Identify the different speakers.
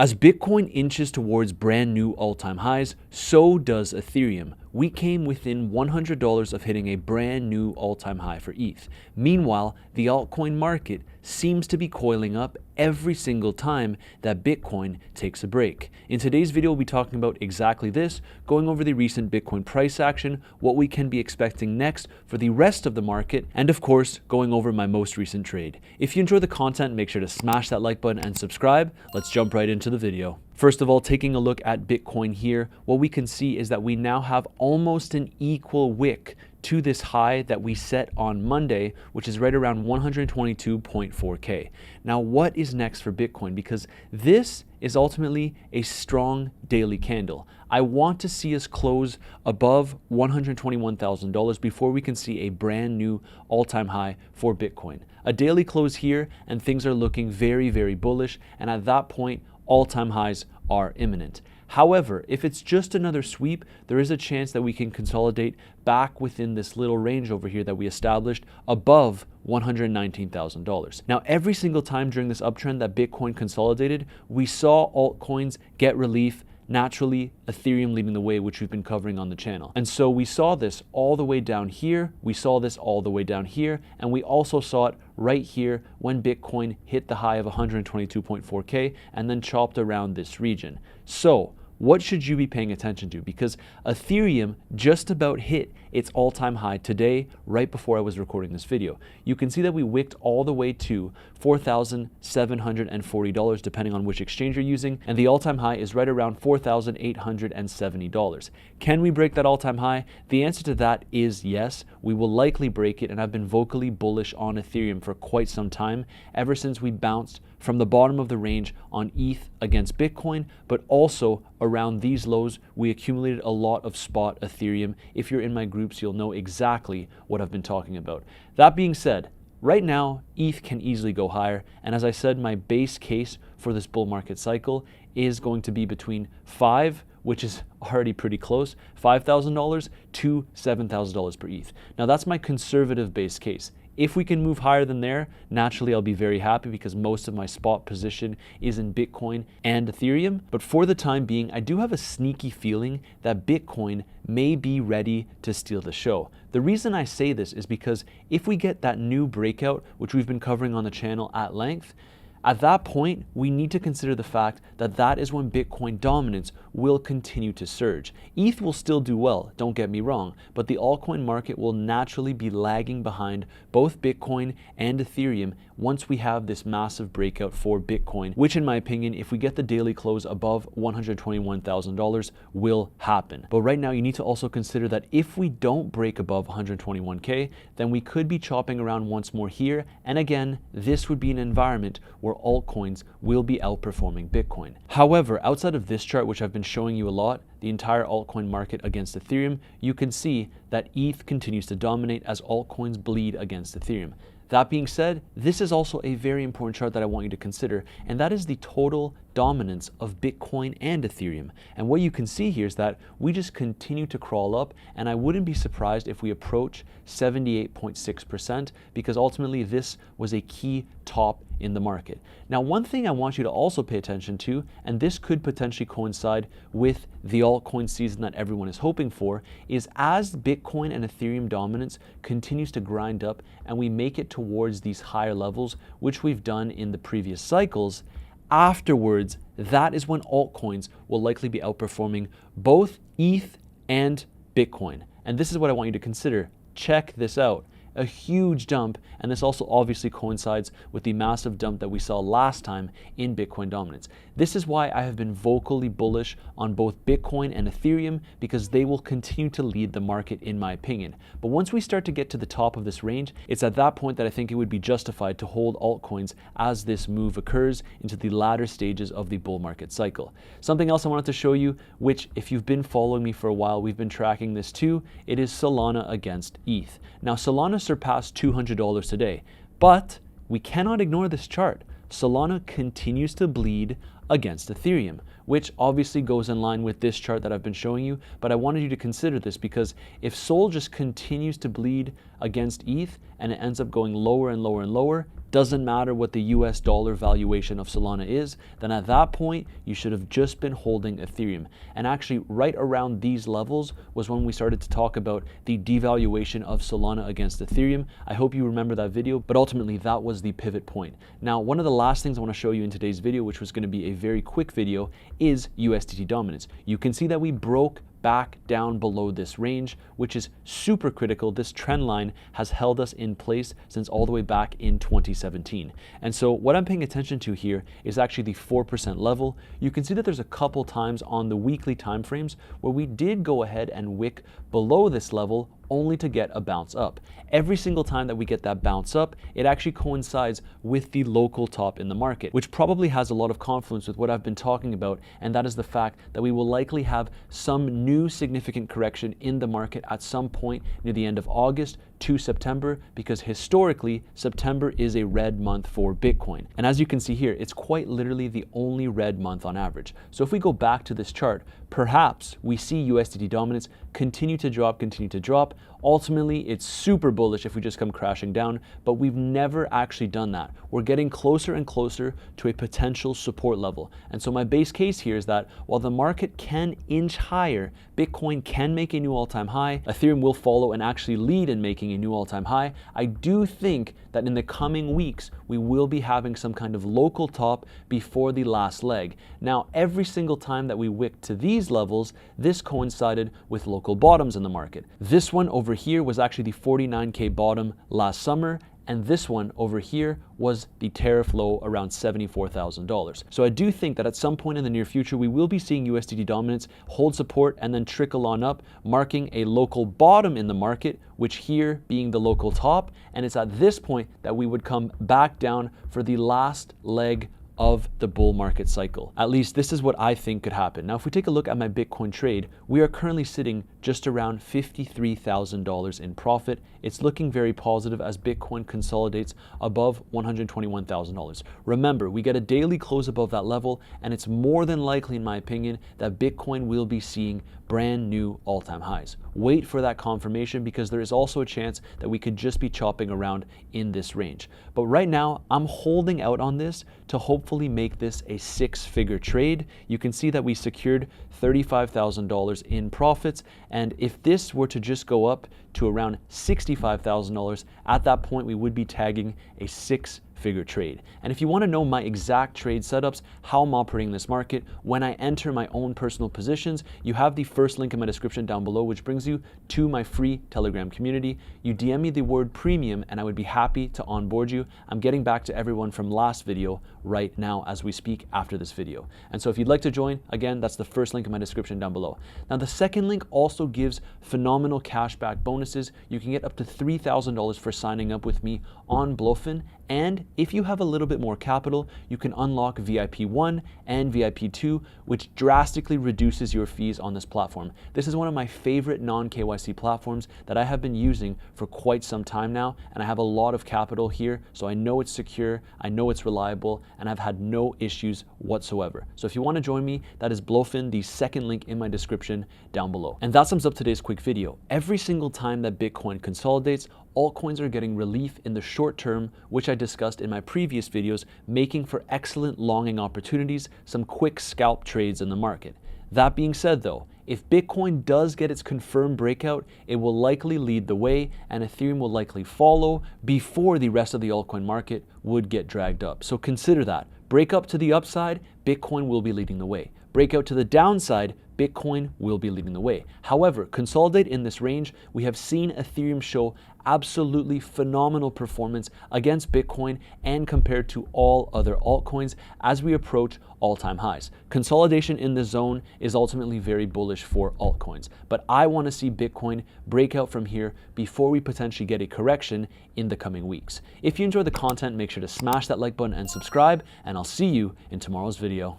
Speaker 1: As Bitcoin inches towards brand new all-time highs, so does Ethereum. We came within $100 of hitting a brand new all-time high for ETH. Meanwhile, the altcoin market seems to be coiling up every single time that Bitcoin takes a break. In today's video, we'll be talking about exactly this, going over the recent Bitcoin price action, what we can be expecting next for the rest of the market, and of course, going over my most recent trade. If you enjoy the content, make sure to smash that like button and subscribe. Let's jump right into the video. First of all, taking a look at Bitcoin here, what we can see is that we now have almost an equal wick to this high that we set on Monday, which is right around 122.4K. Now, what is next for Bitcoin? Because this is ultimately a strong daily candle. I want to see us close above $121,000 before we can see a brand new all-time high for Bitcoin. A daily close here and things are looking very, very bullish, and at that point, all-time highs are imminent. However, if it's just another sweep, there is a chance that we can consolidate back within this little range over here that we established above $119,000. Now, every single time during this uptrend that Bitcoin consolidated, we saw altcoins get relief. Naturally, Ethereum leading the way, which we've been covering on the channel. And so we saw this all the way down here, we saw this all the way down here, and we also saw it right here when Bitcoin hit the high of 122.4K and then chopped around this region. So what should you be paying attention to? Because Ethereum just about hit its all-time high today, right before I was recording this video. You can see that we wicked all the way to $4,740, depending on which exchange you're using, and the all-time high is right around $4,870. Can we break that all-time high? The answer to that is yes. We will likely break it, and I've been vocally bullish on Ethereum for quite some time, ever since we bounced from the bottom of the range on ETH against Bitcoin, but also around these lows, we accumulated a lot of spot Ethereum. If you're in my groups, you'll know exactly what I've been talking about. That being said, right now, ETH can easily go higher. And as I said, my base case for this bull market cycle is going to be between which is already pretty close, $5,000 to $7,000 per ETH. Now that's my conservative base case. If we can move higher than there, naturally I'll be very happy because most of my spot position is in Bitcoin and Ethereum. But for the time being, I do have a sneaky feeling that Bitcoin may be ready to steal the show. The reason I say this is because if we get that new breakout, which we've been covering on the channel at length, at that point, we need to consider the fact that that is when Bitcoin dominance will continue to surge. ETH will still do well, don't get me wrong, but the altcoin market will naturally be lagging behind both Bitcoin and Ethereum once we have this massive breakout for Bitcoin, which in my opinion, if we get the daily close above $121,000, will happen. But right now, you need to also consider that if we don't break above 121K, then we could be chopping around once more here. And again, this would be an environment where altcoins will be outperforming Bitcoin. However, outside of this chart, which I've been showing you a lot, the entire altcoin market against Ethereum, you can see that ETH continues to dominate as altcoins bleed against Ethereum. That being said, this is also a very important chart that I want you to consider, and that is the total dominance of Bitcoin and Ethereum. And what you can see here is that we just continue to crawl up, and I wouldn't be surprised if we approach 78.6%, because ultimately this was a key top in the market. Now, one thing I want you to also pay attention to, and this could potentially coincide with the altcoin season that everyone is hoping for, is as Bitcoin and Ethereum dominance continues to grind up and we make it towards these higher levels, which we've done in the previous cycles, afterwards, that is when altcoins will likely be outperforming both ETH and Bitcoin. And this is what I want you to consider. Check this out. A huge dump, and this also obviously coincides with the massive dump that we saw last time in Bitcoin dominance. This is why I have been vocally bullish on both Bitcoin and Ethereum, because they will continue to lead the market in my opinion. But once we start to get to the top of this range, it's at that point that I think it would be justified to hold altcoins as this move occurs into the latter stages of the bull market cycle. Something else I wanted to show you, which if you've been following me for a while, we've been tracking this too, it is Solana against ETH. Now, Solana surpassed $200 today, but we cannot ignore this chart. Solana continues to bleed against Ethereum, which obviously goes in line with this chart that I've been showing you, but I wanted you to consider this because if Sol just continues to bleed against ETH and it ends up going lower and lower and lower, doesn't matter what the US dollar valuation of Solana is, then at that point, you should have just been holding Ethereum. And actually, right around these levels was when we started to talk about the devaluation of Solana against Ethereum. I hope you remember that video, but ultimately that was the pivot point. Now, one of the last things I want to show you in today's video, which was going to be a very quick video, is USDT dominance. You can see that we broke back down below this range, which is super critical. This trend line has held us in place since all the way back in 2017. And so what I'm paying attention to here is actually the 4% level. You can see that there's a couple times on the weekly timeframes where we did go ahead and wick below this level only to get a bounce up. Every single time that we get that bounce up, it actually coincides with the local top in the market, which probably has a lot of confluence with what I've been talking about, and that is the fact that we will likely have some new significant correction in the market at some point near the end of August to September, because historically, September is a red month for Bitcoin. And as you can see here, it's quite literally the only red month on average. So if we go back to this chart, perhaps we see USDT dominance continue to drop. Ultimately, it's super bullish if we just come crashing down, but we've never actually done that. We're getting closer and closer to a potential support level. And so my base case here is that while the market can inch higher, Bitcoin can make a new all-time high, Ethereum will follow and actually lead in making a new all-time high. I do think that in the coming weeks, we will be having some kind of local top before the last leg. Now, every single time that we wicked to these levels, this coincided with local bottoms in the market. This one over here was actually the 49K bottom last summer, and this one over here was the tariff low around $74,000. So I do think that at some point in the near future, we will be seeing USDT dominance hold support and then trickle on up, marking a local bottom in the market, which here being the local top. And it's at this point that we would come back down for the last leg of the bull market cycle. At least this is what I think could happen. Now, if we take a look at my Bitcoin trade, we are currently sitting just around $53,000 in profit. It's looking very positive as Bitcoin consolidates above $121,000. Remember, we get a daily close above that level, and it's more than likely, in my opinion, that Bitcoin will be seeing brand new all-time highs. Wait for that confirmation, because there is also a chance that we could just be chopping around in this range. But right now, I'm holding out on this to hopefully make this a six-figure trade. You can see that we secured $35,000 in profits, and if this were to just go up to around $65,000, at that point we would be tagging a six-figure trade. And if you want to know my exact trade setups, how I'm operating this market, when I enter my own personal positions, you have the first link in my description down below, which brings you to my free Telegram community. You DM me the word premium and I would be happy to onboard you. I'm getting back to everyone from last video right now as we speak after this video. And so if you'd like to join, again, that's the first link in my description down below. Now, the second link also gives phenomenal cashback bonuses. You can get up to $3,000 for signing up with me on Bluffin. And if you have a little bit more capital, you can unlock VIP 1 and VIP 2, which drastically reduces your fees on this platform. This is one of my favorite non-KYC platforms that I have been using for quite some time now, and I have a lot of capital here, so I know it's secure, I know it's reliable, and I've had no issues whatsoever. So if you want to join me, that is Bluffin, the second link in my description down below. And that sums up today's quick video. Every single time that Bitcoin consolidates, altcoins are getting relief in the short term, which I discussed in my previous videos, making for excellent longing opportunities, some quick scalp trades in the market. That being said though, if Bitcoin does get its confirmed breakout, it will likely lead the way, and Ethereum will likely follow before the rest of the altcoin market would get dragged up. So consider that. Break up to the upside, Bitcoin will be leading the way. Breakout to the downside, Bitcoin will be leading the way. However, consolidate in this range, we have seen Ethereum show absolutely phenomenal performance against Bitcoin and compared to all other altcoins as we approach all-time highs. Consolidation in this zone is ultimately very bullish for altcoins, but I want to see Bitcoin break out from here before we potentially get a correction in the coming weeks. If you enjoy the content, make sure to smash that like button and subscribe, and I'll see you in tomorrow's video.